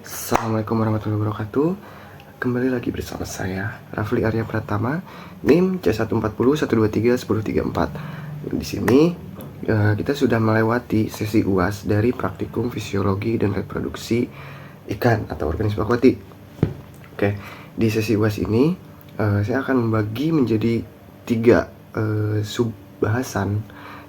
Assalamualaikum warahmatullahi wabarakatuh. Kembali lagi bersama saya Rafli Arya Pratama, NIM C14012312314. Di sini kita sudah melewati sesi UAS dari praktikum fisiologi dan reproduksi ikan atau organisme akuatik. Oke, di sesi UAS ini saya akan membagi menjadi 3 sub-bahasan,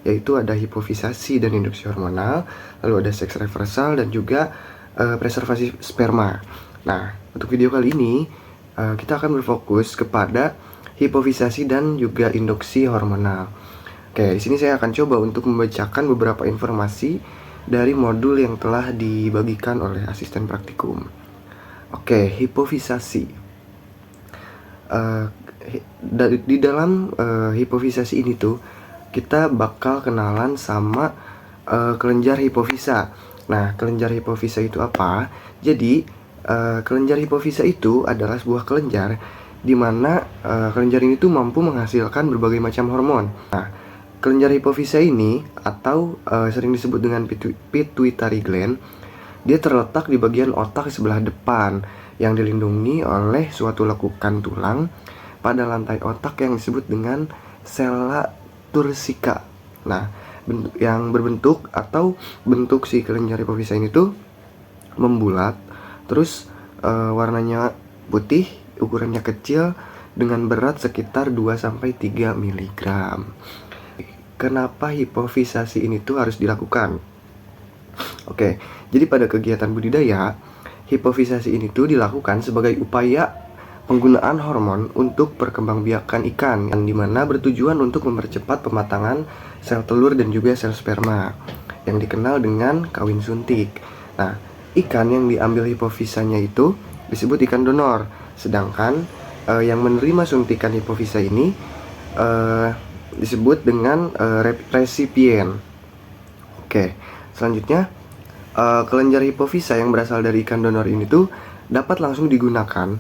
yaitu ada hipofisasi dan induksi hormonal, lalu ada seks reversal, dan juga preservasi sperma. Nah, untuk video kali ini kita akan berfokus kepada hipofisasi dan juga induksi hormonal. Oke, di sini saya akan coba untuk membacakan beberapa informasi dari modul yang telah dibagikan oleh asisten praktikum. Oke, hipofisasi. Di dalam hipofisasi ini tuh kita bakal kenalan sama kelenjar hipofisa. Nah, kelenjar hipofisa itu apa? Jadi, kelenjar hipofisa itu adalah sebuah kelenjar di mana kelenjar ini tuh mampu menghasilkan berbagai macam hormon. Nah, kelenjar hipofisa ini atau sering disebut dengan pituitary gland, dia terletak di bagian otak sebelah depan yang dilindungi oleh suatu lekukan tulang pada lantai otak yang disebut dengan sella tursika. Nah, yang berbentuk atau bentuk si kelenjar hipofisa ini tuh membulat, terus warnanya putih, ukurannya kecil, dengan berat sekitar 2-3 mg. Kenapa hipofisasi ini tuh harus dilakukan? Oke, jadi pada kegiatan budidaya, hipofisasi ini tuh dilakukan sebagai upaya penggunaan hormon untuk perkembangbiakan ikan, yang dimana bertujuan untuk mempercepat pematangan sel telur dan juga sel sperma, yang dikenal dengan kawin suntik. Nah, ikan yang diambil hipofisanya itu disebut ikan donor, sedangkan yang menerima suntikan hipofisa ini disebut dengan resipien. Oke, selanjutnya kelenjar hipofisa yang berasal dari ikan donor ini tuh dapat langsung digunakan,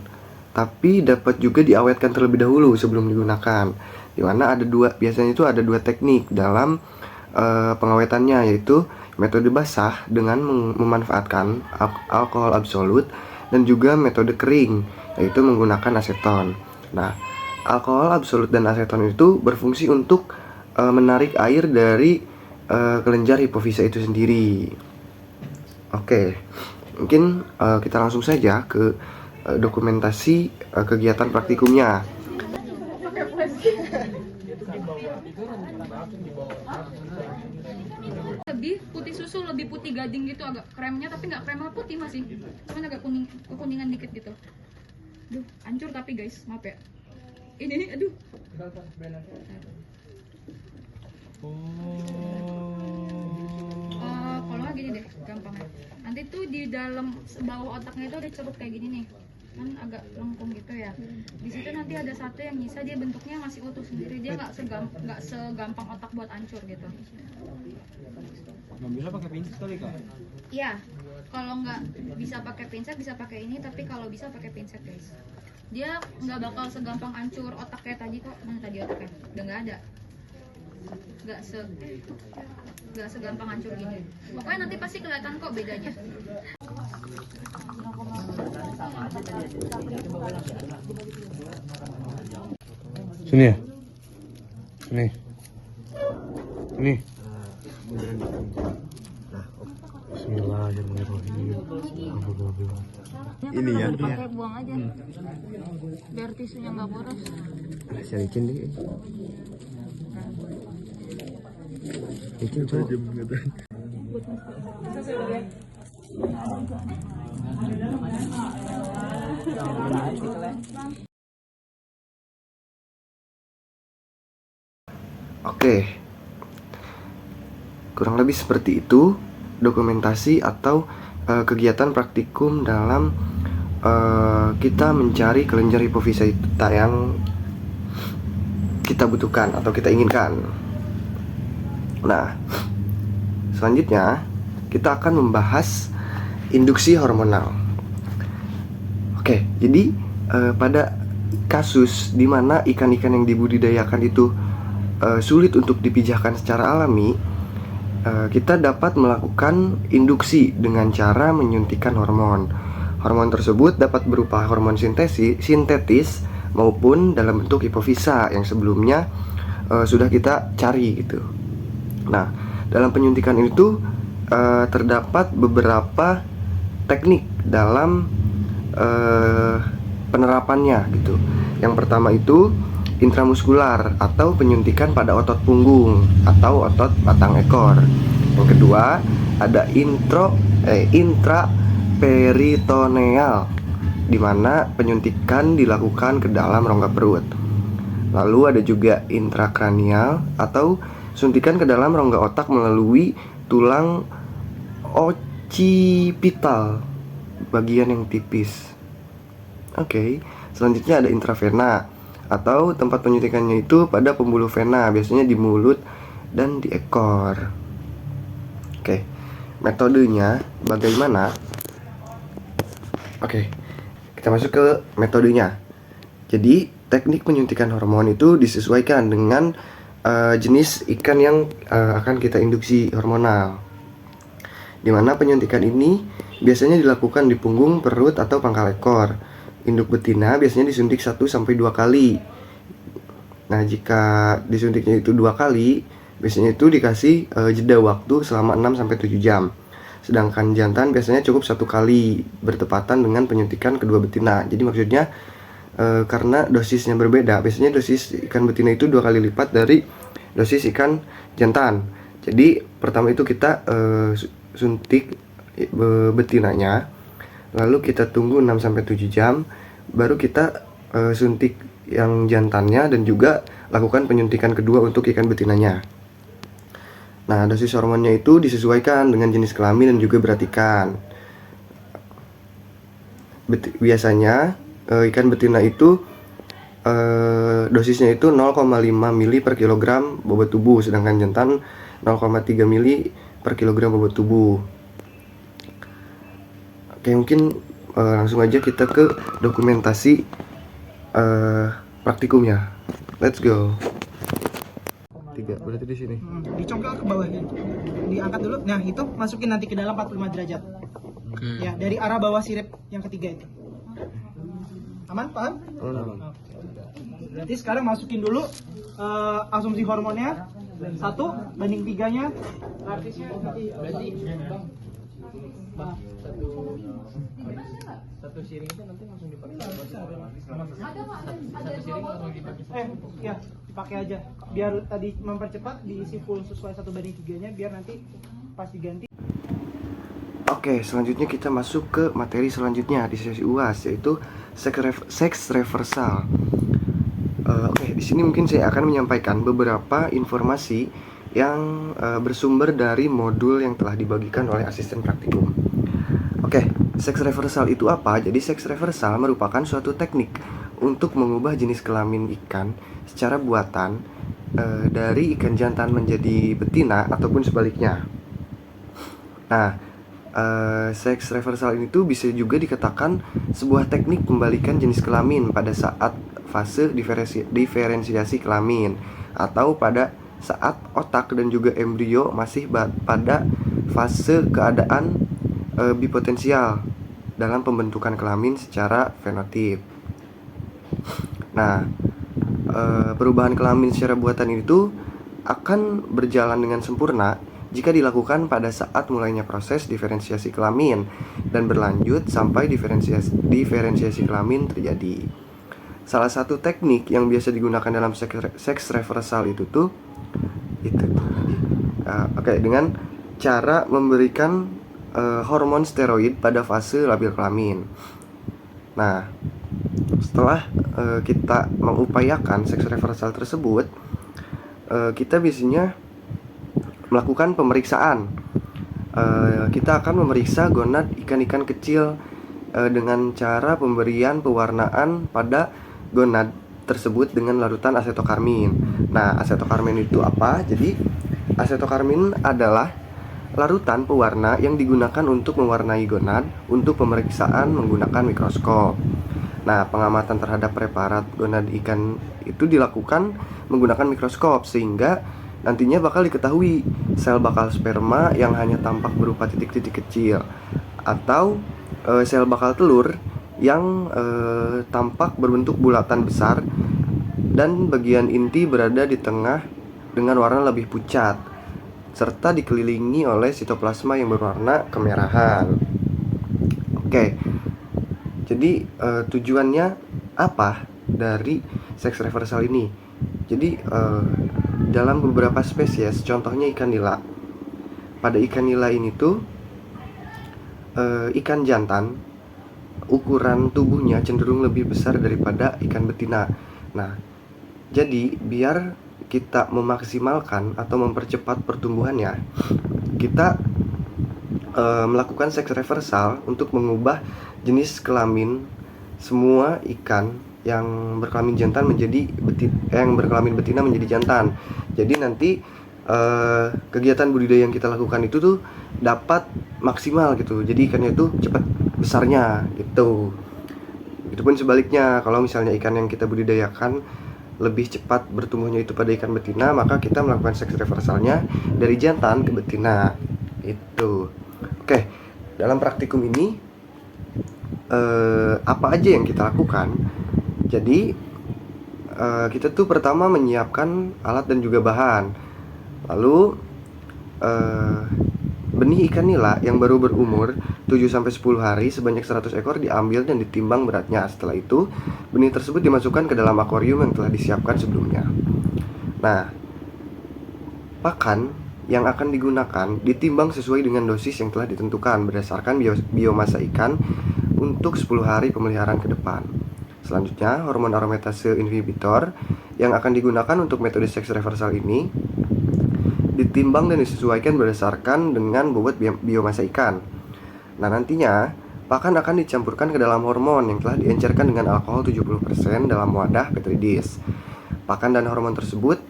tapi dapat juga diawetkan terlebih dahulu sebelum digunakan. Dimana biasanya itu ada 2 teknik dalam pengawetannya, yaitu metode basah dengan memanfaatkan alkohol absolut, dan juga metode kering, yaitu menggunakan aseton. Nah, alkohol absolut dan aseton itu berfungsi untuk menarik air dari kelenjar hipofisa itu sendiri. Oke, mungkin kita langsung saja ke dokumentasi kegiatan praktikumnya. Lebih putih susu, lebih putih gading gitu, agak kremnya, tapi nggak krem putih, masih cuman agak kekuningan dikit gitu. Duh, hancur tapi guys, maaf ya. Ini aduh. Kalau nggak gini deh, gampangnya. Nanti tuh di dalam bawah otaknya itu ada ceruk kayak gini nih, kan agak lengkung gitu ya. Di situ nanti ada satu yang nyisa, dia bentuknya masih utuh sendiri, dia nggak segampang otak buat hancur gitu. Nggak bisa pakai pinset kali kak? Iya, kalau nggak bisa pakai pinset bisa pakai ini, tapi kalau bisa pakai pinset guys. Dia nggak bakal segampang hancur otak kayak tadi kok. Mana tadi otaknya? Udah nggak ada. Nggak segampang hancur gini. Pokoknya nanti pasti kelihatan kok bedanya. Sini ya? Sini. Ini. Bismillahirrahmanirrahim. Ini ya. Pakai buang aja. Biar tisunya nggak boros. Saya licin deh. Licin coba. Oke, kurang lebih seperti itu dokumentasi atau kegiatan praktikum dalam kita mencari kelenjar hipofisa yang kita butuhkan atau kita inginkan. Nah, selanjutnya kita akan membahas induksi hormonal. Oke, jadi pada kasus di mana ikan-ikan yang dibudidayakan itu sulit untuk dipijahkan secara alami, kita dapat melakukan induksi dengan cara menyuntikkan hormon. Hormon tersebut dapat berupa hormon sintetis maupun dalam bentuk hipofisa yang sebelumnya sudah kita cari gitu. Nah, dalam penyuntikan itu terdapat beberapa teknik dalam penerapannya gitu. Yang pertama itu intramuskular atau penyuntikan pada otot punggung atau otot batang ekor. Yang kedua ada intraperitoneal, di mana penyuntikan dilakukan ke dalam rongga perut. Lalu ada juga intrakranial atau suntikan ke dalam rongga otak melalui tulang occipital, bagian yang tipis. Oke, selanjutnya ada intravena atau tempat penyuntikannya itu pada pembuluh vena, biasanya di mulut dan di ekor. Oke, metodenya bagaimana? Oke, kita masuk ke metodenya. Jadi, teknik penyuntikan hormon itu disesuaikan dengan jenis ikan yang akan kita induksi hormonal. Di mana penyuntikan ini biasanya dilakukan di punggung, perut, atau pangkal ekor. Induk betina biasanya disuntik 1-2 kali. Nah, jika disuntiknya itu 2 kali, biasanya itu dikasih jeda waktu selama 6-7 jam. Sedangkan jantan biasanya cukup 1 kali, bertepatan dengan penyuntikan kedua betina. Jadi maksudnya karena dosisnya berbeda, biasanya dosis ikan betina itu 2 kali lipat dari dosis ikan jantan. Jadi pertama itu kita suntik betinanya, lalu kita tunggu 6-7 jam, baru kita suntik yang jantannya dan juga lakukan penyuntikan kedua untuk ikan betinanya. Nah, dosis hormonnya itu disesuaikan dengan jenis kelamin dan juga berat ikan. Biasanya ikan betina itu dosisnya itu 0,5 mili per kilogram bobot tubuh, sedangkan jantan 0,3 mili per kilogram bobot tubuh. Oke, mungkin langsung aja kita ke dokumentasi praktikumnya. Let's go. 3, berarti di sini. Dicongkel ke bawah, diangkat dulu. Nah, itu masukin nanti ke dalam 45 derajat. Ya, dari arah bawah sirip yang ketiga itu. Aman, paham? Berarti sekarang masukin dulu asumsi hormonnya 1:3-nya. Artisnya berarti satu siring itu nanti langsung dipakai. Satu siring langsung dipakai. Ya, dipakai aja. Biar tadi mempercepat diisi full sesuai 1:3-nya, biar nanti pas diganti. Oke, selanjutnya kita masuk ke materi selanjutnya di sesi UAS, yaitu seks reversal. Oke, di sini mungkin saya akan menyampaikan beberapa informasi yang bersumber dari modul yang telah dibagikan oleh asisten praktikum. Oke, seks reversal itu apa? Jadi seks reversal merupakan suatu teknik untuk mengubah jenis kelamin ikan secara buatan dari ikan jantan menjadi betina ataupun sebaliknya. Nah, seks reversal itu bisa juga dikatakan sebuah teknik pembalikan jenis kelamin pada saat fase diferensiasi kelamin atau pada saat otak dan juga embrio masih pada fase keadaan bipotensial dalam pembentukan kelamin secara fenotip. Nah, perubahan kelamin secara buatan itu akan berjalan dengan sempurna jika dilakukan pada saat mulainya proses diferensiasi kelamin dan berlanjut sampai diferensiasi kelamin terjadi. Salah satu teknik yang biasa digunakan dalam seks reversal itu dengan cara memberikan hormon steroid pada fase labil kelamin. Nah, setelah kita mengupayakan seks reversal tersebut, kita biasanya melakukan pemeriksaan. Kita akan memeriksa gonad ikan-ikan kecil dengan cara pemberian pewarnaan pada gonad tersebut dengan larutan asetokarmin. Nah, asetokarmin itu apa? Jadi, asetokarmin adalah larutan pewarna yang digunakan untuk mewarnai gonad untuk pemeriksaan menggunakan mikroskop. Nah, pengamatan terhadap preparat gonad ikan itu dilakukan menggunakan mikroskop sehingga nantinya bakal diketahui sel bakal sperma yang hanya tampak berupa titik-titik kecil atau sel bakal telur yang tampak berbentuk bulatan besar dan bagian inti berada di tengah dengan warna lebih pucat serta dikelilingi oleh sitoplasma yang berwarna kemerahan. Oke. Jadi tujuannya apa dari seks reversal ini? Jadi dalam beberapa spesies, contohnya ikan nila. Pada ikan nila ini tuh ikan jantan ukuran tubuhnya cenderung lebih besar daripada ikan betina. Nah, jadi biar kita memaksimalkan atau mempercepat pertumbuhannya, kita melakukan seks reversal untuk mengubah jenis kelamin semua ikan yang berkelamin jantan menjadi yang berkelamin betina menjadi jantan. Jadi nanti kegiatan budidaya yang kita lakukan itu tuh dapat maksimal gitu. Jadi ikannya itu cepat besarnya gitu. Itupun sebaliknya, kalau misalnya ikan yang kita budidayakan lebih cepat bertumbuhnya itu pada ikan betina, maka kita melakukan seks reversalnya dari jantan ke betina. Itu. Oke, dalam praktikum ini apa aja yang kita lakukan? Jadi kita tuh pertama menyiapkan alat dan juga bahan. Lalu benih ikan nila yang baru berumur 7-10 hari sebanyak 100 ekor diambil dan ditimbang beratnya. Setelah itu, benih tersebut dimasukkan ke dalam akuarium yang telah disiapkan sebelumnya. Nah, pakan yang akan digunakan ditimbang sesuai dengan dosis yang telah ditentukan berdasarkan biomasa ikan untuk 10 hari pemeliharaan ke depan. Selanjutnya, hormon aromatase inhibitor yang akan digunakan untuk metode seks reversal ini ditimbang dan disesuaikan berdasarkan dengan bobot biomasa ikan. Nah, nantinya pakan akan dicampurkan ke dalam hormon yang telah diencerkan dengan alkohol 70% dalam wadah Petri-dish. Pakan dan hormon tersebut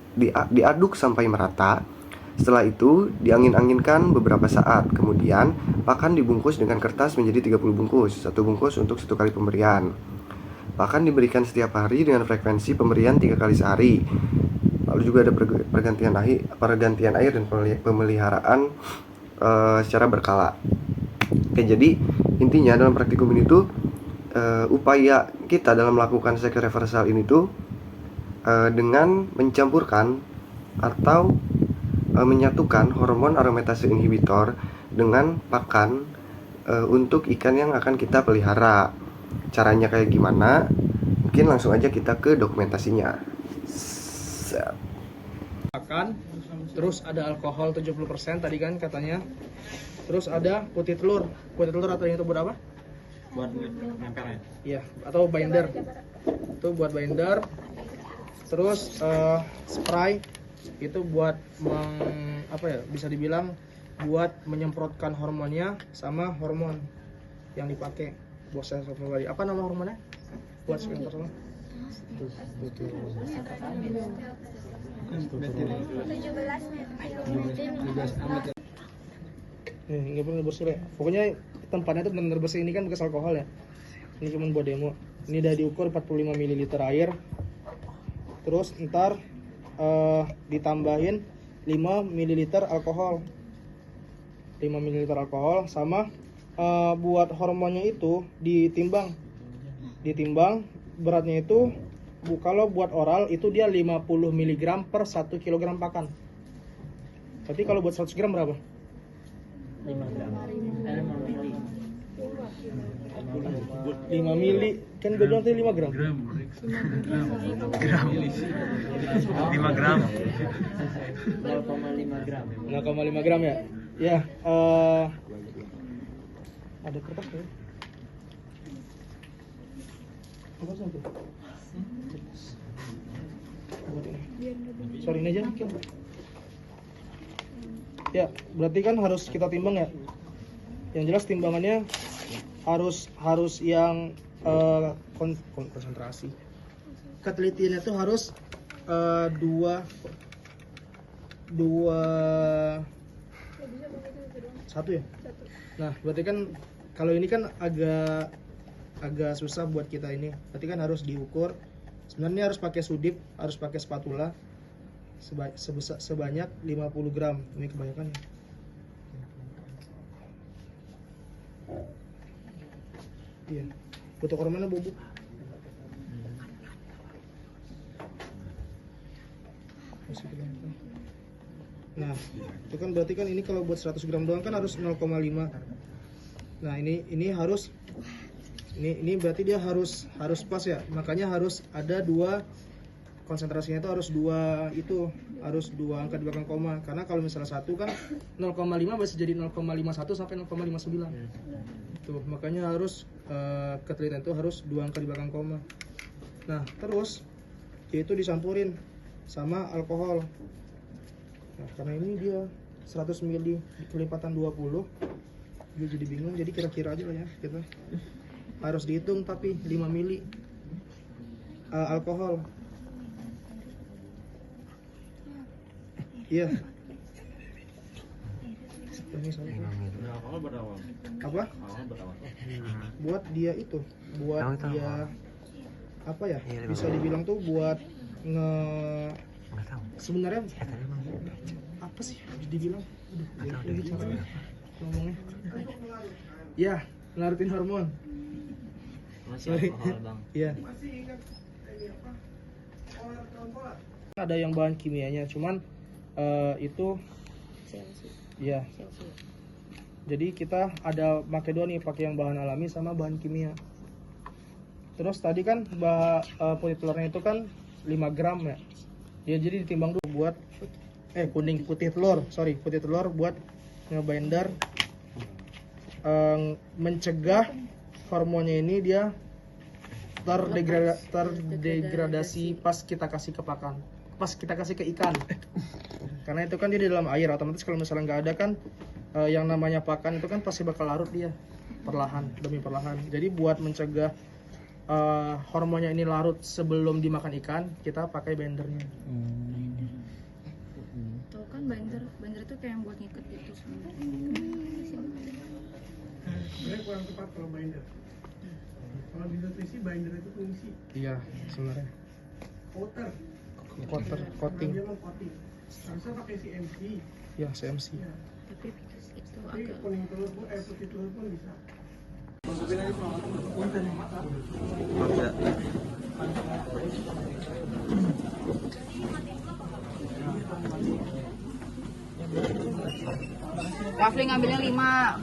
diaduk sampai merata. Setelah itu, diangin-anginkan beberapa saat. Kemudian, pakan dibungkus dengan kertas menjadi 30 bungkus, 1 bungkus untuk 1 kali pemberian. Pakan diberikan setiap hari dengan frekuensi pemberian 3 kali sehari. Lalu juga ada pergantian air dan pemeliharaan secara berkala. Oke, jadi intinya dalam praktikum ini tuh upaya kita dalam melakukan seks reversal ini tuh dengan mencampurkan atau menyatukan hormon aromatase inhibitor dengan pakan untuk ikan yang akan kita pelihara. Caranya kayak gimana? Mungkin langsung aja kita ke dokumentasinya. Pakan, terus ada alkohol 70% tadi kan katanya. Terus ada putih telur. Putih telur atau itu buat apa? Buat nempel ya. Iya, atau binder. Itu buat binder. Terus spray itu buat bisa dibilang buat menyemprotkan hormonnya sama hormon yang dipakai buat seks reversal. Apa nama hormonnya? Buat seks reversal. Nggak perlu bersih ya. Pokoknya tempatnya itu benar-benar bersih. Ini kan bekas alkohol ya. Ini cuma buat demo. Ini udah diukur 45 ml air. Terus ntar ditambahin 5 ml alkohol. 5 ml alkohol sama buat hormonnya itu ditimbang beratnya itu kalau buat oral itu dia 50 mg per 1 kg pakan. Berarti kalau buat 100 gram berapa? 5 mili. Kan gue bilang tadi 5 gram. 5 gram. 0,5 gram ya? Ya, ada kertas ya? Kertas apa? Sorry ini aja mungkin. Ya, berarti kan harus kita timbang ya. Yang jelas timbangannya harus yang konsentrasi. Ketelitiannya itu harus satu ya. Nah, berarti kan kalau ini kan agak susah buat kita ini. Berarti kan harus diukur. Sebenarnya harus pakai sudip, harus pakai spatula sebanyak 50 gram. Ini kebanyakan ya. Iya. Foto kormana bubuk. Nah, itu kan berarti kan ini kalau buat 100 gram doang kan harus 0,5. Nah, ini harus ini berarti dia harus pas ya. Makanya harus ada dua, konsentrasinya itu harus dua angka di belakang koma. Karena kalau misalnya satu kan 0,5 bisa jadi 0,51 sampai 0,59. Tuh, makanya harus ketelitian itu harus dua angka di belakang koma. Nah, terus yaitu disampurin sama alkohol. Nah, karena ini dia 100 ml kelipatan 20, dia jadi bingung. Jadi kira-kira aja lah ya kita. Harus dihitung tapi 5 ml alkohol. Iya. Ini soalnya. Awal berapa? Apa? Awal berapa? Buat dia itu, buat dia apa ya? Bisa dibilang tuh buat sebenarnya apa sih harus dibilang? Ngomongnya. Ya, ngelarutin hormon. Sorry. Iya. Ada yang bahan kimianya, cuman itu ya. Jadi kita ada pakai dua nih, pakai yang bahan alami sama bahan kimia. Terus tadi kan putih telurnya itu kan 5 gram ya. Ya jadi ditimbang dulu buat putih telur buat ngebinder mencegah hormonnya ini dia terdegradasi pas kita kasih ke pakan, pas kita kasih ke ikan. Karena itu kan dia di dalam air, otomatis kalau misalnya nggak ada kan yang namanya pakan itu kan pasti bakal larut dia perlahan demi perlahan. Jadi buat mencegah hormonnya ini larut sebelum dimakan ikan, kita pakai bendernya. Tuh kan binder itu kayak yang buat ngikat gitu sebenarnya. Sebenarnya kurang tepat kalau binder. Kalau di nutrisi binder itu fungsi Iya, sebenarnya. coating. Coating. Dia mau coating. Harusnya pakai CMC. Ya, CMC. Ya. Tapi itu Tapi agak kuning telur pun, putih telur pun bisa. Rafli ngambilnya 5.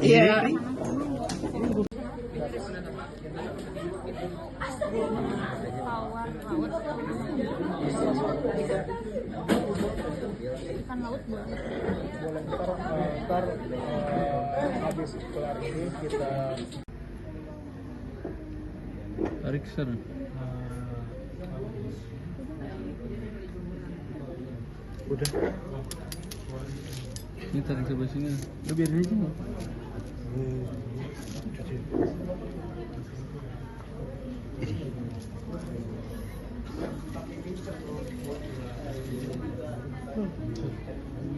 Iya. Ikan laut boleh. Ntar habis kelar ini kita Tarik ke sana. udah. Ini tarik sebelah sini. Lu biarin aja.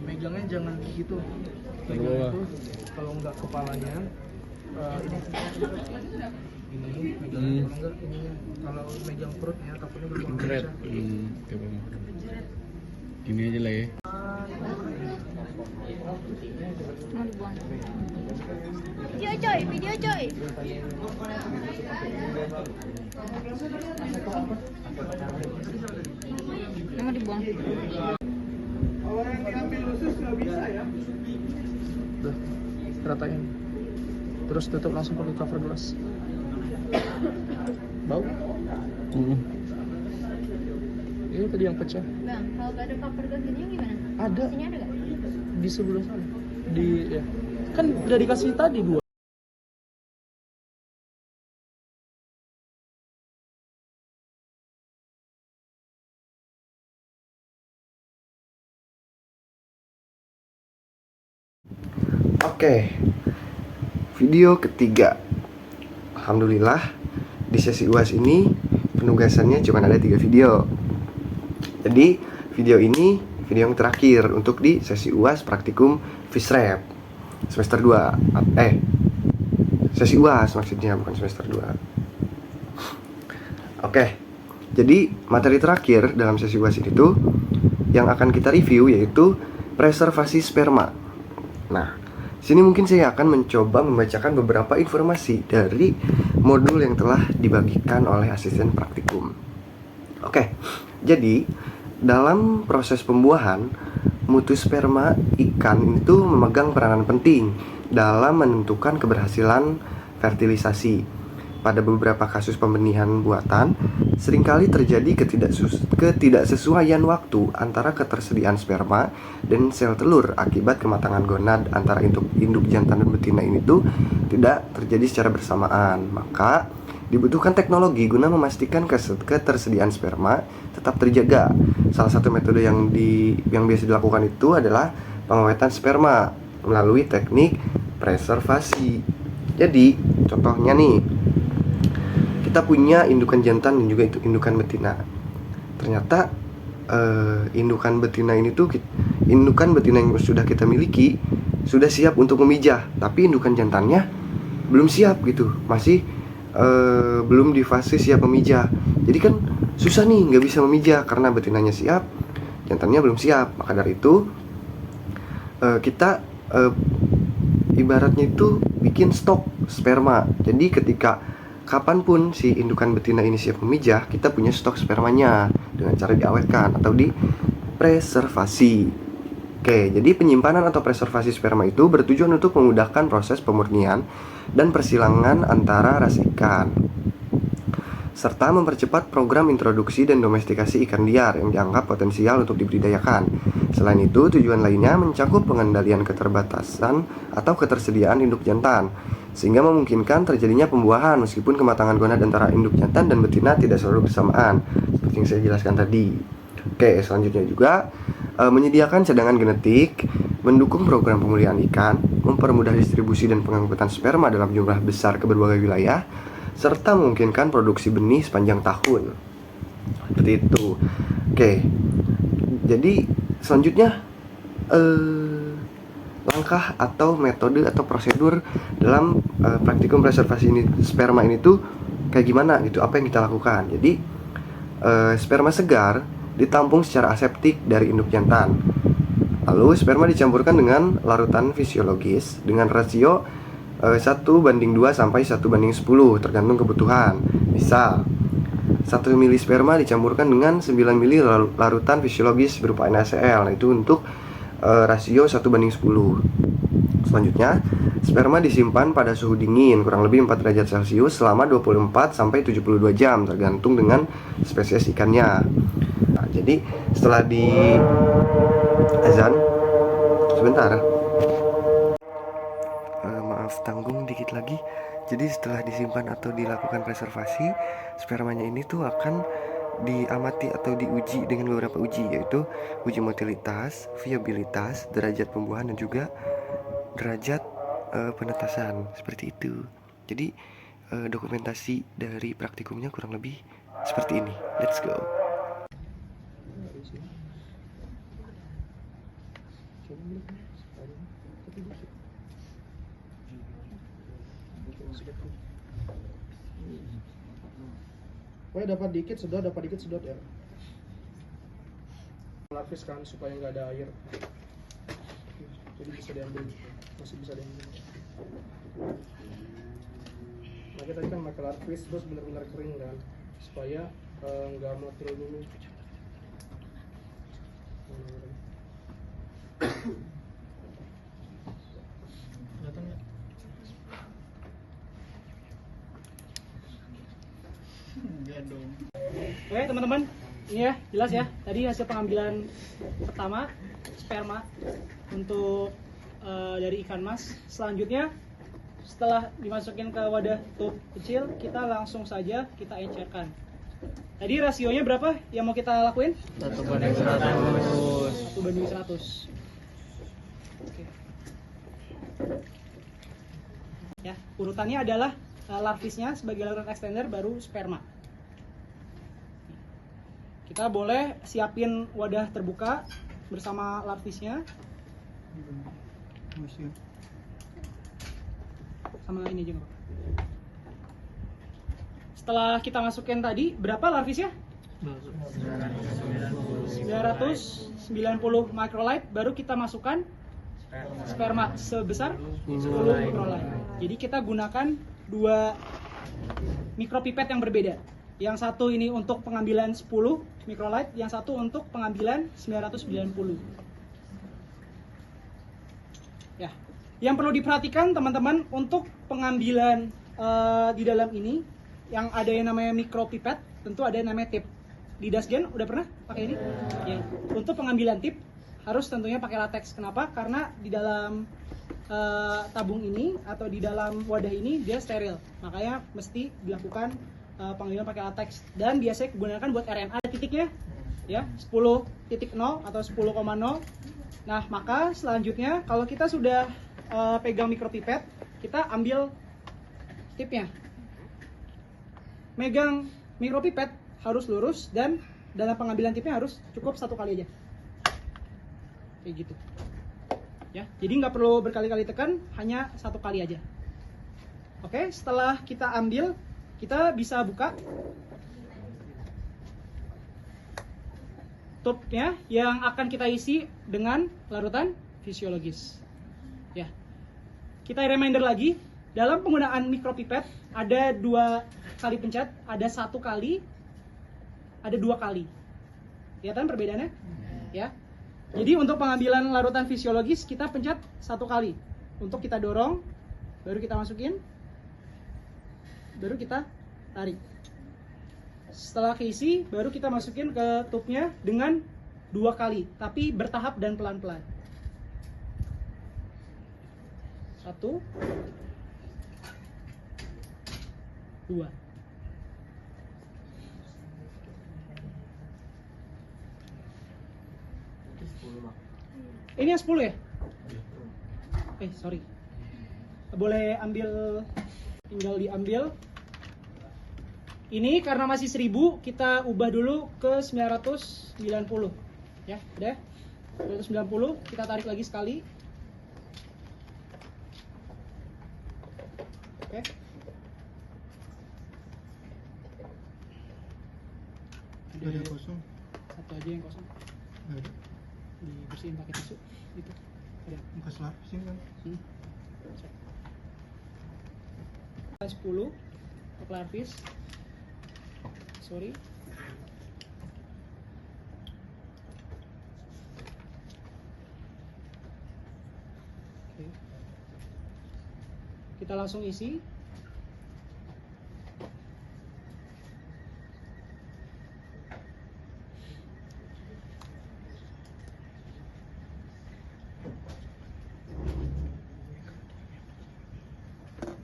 Megangnya jangan gitu. Ke bawah. Tuh, kalau nggak kepalanya ini megangnya kalau nggak ininya. Kalau megang perutnya takutnya bakal Keret. pecah. Ke bawah. Gini aja lah ya. Mau dibuang. Video coy. Ini mau dibuang. Kalau yang diambil khusus nggak bisa ya. Udah, ratain. Terus tutup langsung pakai cover gelas. Bau? Ini tadi yang pecah. Bang, kalau gak ada cover gas gini gimana? Ada. Sini ada gak? Di sebelah sana. Ya. Kan udah dikasih tadi 2. Oke, video ketiga. Alhamdulillah di sesi UAS ini penugasannya cuma ada 3 video. Jadi video ini video yang terakhir untuk di sesi UAS praktikum Fisrep semester 2. Sesi UAS maksudnya, bukan semester 2. Oke, jadi materi terakhir dalam sesi UAS ini tuh yang akan kita review yaitu preservasi sperma. Nah, Sini mungkin saya akan mencoba membacakan beberapa informasi dari modul yang telah dibagikan oleh asisten praktikum. Oke, jadi dalam proses pembuahan, mutu sperma ikan itu memegang peranan penting dalam menentukan keberhasilan fertilisasi. Pada beberapa kasus pembenihan buatan, seringkali terjadi ketidaksesuaian waktu antara ketersediaan sperma dan sel telur akibat kematangan gonad antara induk jantan dan betina ini tuh tidak terjadi secara bersamaan. Maka dibutuhkan teknologi guna memastikan ketersediaan sperma tetap terjaga. Salah satu metode yang biasa dilakukan itu adalah pengawetan sperma melalui teknik preservasi. Jadi, contohnya nih, kita punya indukan jantan dan juga indukan betina. Ternyata indukan betina yang sudah kita miliki sudah siap untuk memijah, tapi indukan jantannya belum siap gitu, masih belum di fase siap memijah. Jadi kan susah nih, nggak bisa memijah karena betinanya siap, jantannya belum siap. Maka dari itu kita ibaratnya itu bikin stok sperma. Jadi ketika kapanpun si indukan betina ini siap memijah, kita punya stok spermanya dengan cara diawetkan atau dipreservasi. Oke, jadi penyimpanan atau preservasi sperma itu bertujuan untuk memudahkan proses pemurnian dan persilangan antara ras ikan, serta mempercepat program introduksi dan domestikasi ikan liar yang dianggap potensial untuk dibudidayakan. Selain itu, tujuan lainnya mencakup pengendalian keterbatasan atau ketersediaan induk jantan, sehingga memungkinkan terjadinya pembuahan meskipun kematangan gonad antara induk jantan dan betina tidak selalu bersamaan, seperti yang saya jelaskan tadi. Oke, selanjutnya juga menyediakan cadangan genetik, mendukung program pemulihan ikan, mempermudah distribusi dan pengangkutan sperma dalam jumlah besar ke berbagai wilayah, serta memungkinkan produksi benih sepanjang tahun. Seperti itu. Oke, jadi selanjutnya langkah atau metode atau prosedur dalam praktikum preservasi sperma ini tuh kayak gimana gitu, apa yang kita lakukan. Jadi sperma segar ditampung secara aseptik dari induk jantan. Lalu sperma dicampurkan dengan larutan fisiologis dengan rasio 1:2 sampai 1:10 tergantung kebutuhan. Misal 1 mili sperma dicampurkan dengan 9 mili larutan fisiologis berupa NaCl. Nah, itu untuk rasio 1:10. Selanjutnya, sperma disimpan pada suhu dingin kurang lebih 4 derajat Celcius selama 24 sampai 72 jam tergantung dengan spesies ikannya. Nah, jadi setelah di azan sebentar. Maaf, tanggung dikit lagi. Jadi setelah disimpan atau dilakukan preservasi, spermanya ini tuh akan diamati atau diuji dengan beberapa uji, yaitu uji motilitas, viabilitas, derajat pembuahan dan juga derajat penetasan, seperti itu. Jadi dokumentasi dari praktikumnya kurang lebih seperti ini. Let's go. Pokoknya dapat dikit sedot ya. Lapis kan supaya nggak ada air. Jadi bisa diambil, masih bisa diambil. Nah, kita kan pakai lapis terus benar-benar kering kan, supaya nggak mati dulu. Oke teman-teman, ini ya jelas ya. Tadi hasil pengambilan pertama sperma untuk dari ikan mas. Selanjutnya setelah dimasukin ke wadah tub kecil, kita langsung saja kita encerkan. Tadi rasionya berapa yang mau kita lakuin? 1:100. 1:100. Oke. Ya, urutannya adalah larvisnya sebagai larutan extender, baru sperma. Kita boleh siapin wadah terbuka bersama larvisnya. Sama ini aja. Setelah kita masukin tadi, berapa larvisnya? 990 microlight, baru kita masukkan sperma sebesar 10 mikrolight. Jadi kita gunakan dua mikropipet yang berbeda. Yang satu ini untuk pengambilan 10 mikrolight, yang satu untuk pengambilan 990. Ya. Yang perlu diperhatikan teman-teman untuk pengambilan di dalam ini yang ada yang namanya mikropipet, tentu ada yang namanya tip. Di Dasgen udah pernah pakai ini? Ya. Untuk pengambilan tip harus tentunya pakai latex. Kenapa? Karena di dalam tabung ini atau di dalam wadah ini dia steril. Makanya mesti dilakukan pengambilan pakai latex. Dan biasanya digunakan buat RNA titiknya ya 10.0 atau 10,0. Nah, maka selanjutnya kalau kita sudah pegang mikropipet, kita ambil tipnya. Megang mikropipet harus lurus dan dalam pengambilan tipnya harus cukup satu kali aja. Kayak gitu. Ya, jadi nggak perlu berkali-kali tekan, hanya satu kali aja. Oke, setelah kita ambil, kita bisa buka tubnya yang akan kita isi dengan larutan fisiologis. Ya, kita reminder lagi, dalam penggunaan mikropipet ada 2 kali pencet, ada 1 kali, ada 2 kali. Kelihatan perbedaannya? Ya. Jadi untuk pengambilan larutan fisiologis kita pencet 1 kali. Untuk kita dorong, baru kita masukin, baru kita tarik. Setelah keisi, baru kita masukin ke tubnya dengan 2 kali, tapi bertahap dan pelan-pelan. 1, 2. Ini yang 10 ya? Sorry. Boleh ambil, tinggal diambil. Ini karena masih 1000, kita ubah dulu ke 990. Ya, udah. 990, kita tarik lagi sekali. Oke. Ada yang kosong. Satu aja yang kosong. Ada. Dibersihin pakai tisu gitu. Ada bekas lapisin kan. 10 untuk larvis. Sorry. Oke. Kita langsung isi.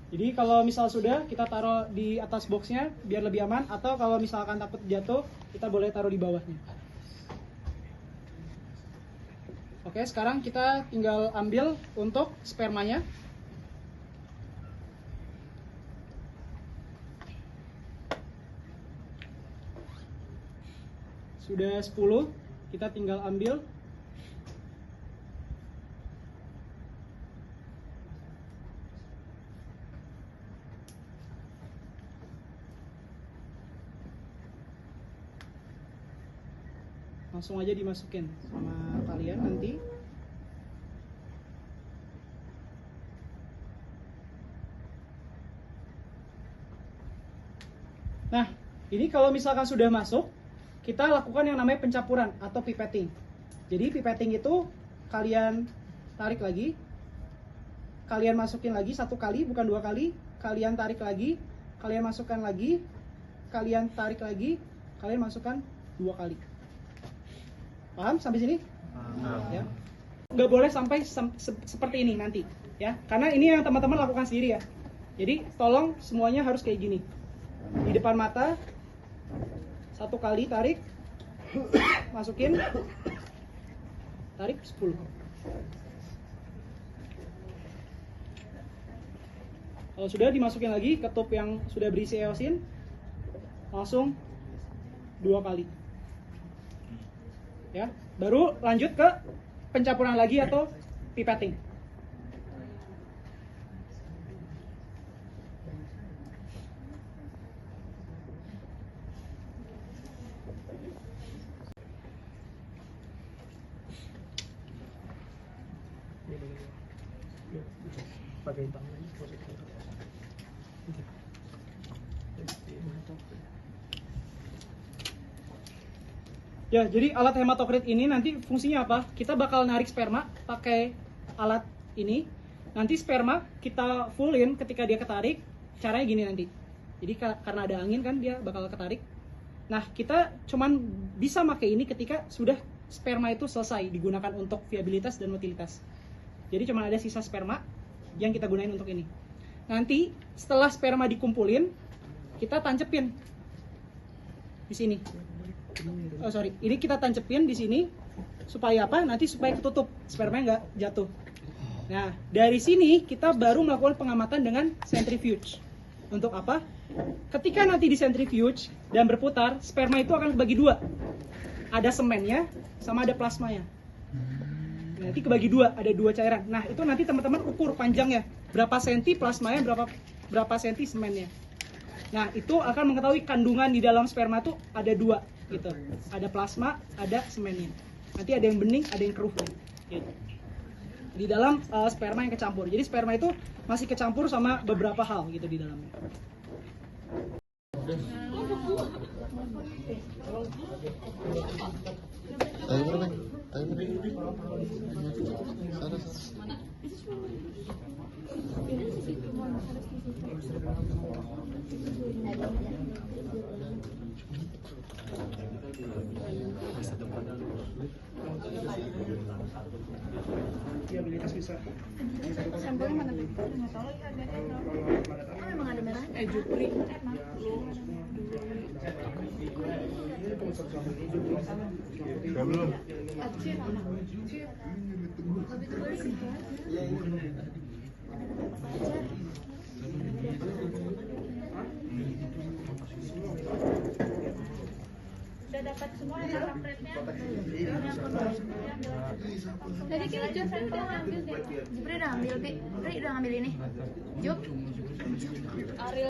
Jadi kalau misal sudah, kita taruh di atas boxnya biar lebih aman, atau kalau misalkan takut jatuh, kita boleh taruh di bawahnya. Oke, sekarang kita tinggal ambil untuk spermanya. Sudah 10, kita tinggal ambil. Langsung aja dimasukin sama kalian nanti. Nah, ini kalau misalkan sudah masuk, kita lakukan yang namanya pencampuran atau pipetting. Jadi pipetting itu kalian tarik lagi, kalian masukin lagi 1 kali, bukan 2 kali, kalian tarik lagi, kalian masukkan lagi, kalian tarik lagi, kalian masukkan 2 kali. Paham sampai sini? Ya. Nggak boleh sampai seperti ini nanti, ya. Karena ini yang teman-teman lakukan sendiri ya. Jadi tolong semuanya harus kayak gini. Di depan mata, 1 kali tarik, masukin, tarik 10. Kalau sudah dimasukin lagi ke tub yang sudah berisi eosin, langsung 2 kali. Ya, baru lanjut ke pencampuran lagi atau pipetting. pakai tangan aja. Ya, jadi alat hematokrit ini nanti fungsinya apa? Kita bakal narik sperma pakai alat ini. Nanti sperma kita fullin ketika dia ketarik. Caranya gini nanti. Jadi karena ada angin kan dia bakal ketarik. Nah, kita cuman bisa pakai ini ketika sudah sperma itu selesai digunakan untuk viabilitas dan motilitas. Jadi cuma ada sisa sperma yang kita gunain untuk ini. Nanti setelah sperma dikumpulin, kita tancepin di sini. Oh sorry, ini kita tancepin di sini supaya apa? Nanti supaya ketutup, spermanya nggak jatuh. Nah, dari sini kita baru melakukan pengamatan dengan centrifuge. Untuk apa? Ketika nanti di centrifuge dan berputar, sperma itu akan kebagi dua. Ada semennya sama ada plasmanya. Nanti kebagi dua, ada dua cairan. Nah, itu nanti teman-teman ukur panjangnya. Berapa senti plasmanya, berapa senti semennya. Nah, itu akan mengetahui kandungan di dalam sperma itu ada dua gitu. Ada plasma, ada semennya. Nanti ada yang bening, ada yang keruh. Gitu. Di dalam sperma yang kecampur. Jadi sperma itu masih kecampur sama beberapa hal gitu di dalamnya. Viabilitas bisa. Sampelnya mana tuh? Nggak tahu lagi harganya berapa. Oh, emang ada merahnya? Jupri. Emang. Acil. Lebih tua sih kan? Udah dapat semua ya pamfletnya. Tadi kita Jupri udah ngambil deh. Jupri udah ngambil, Pi. Jupri udah ngambil ini. Jup. Ariel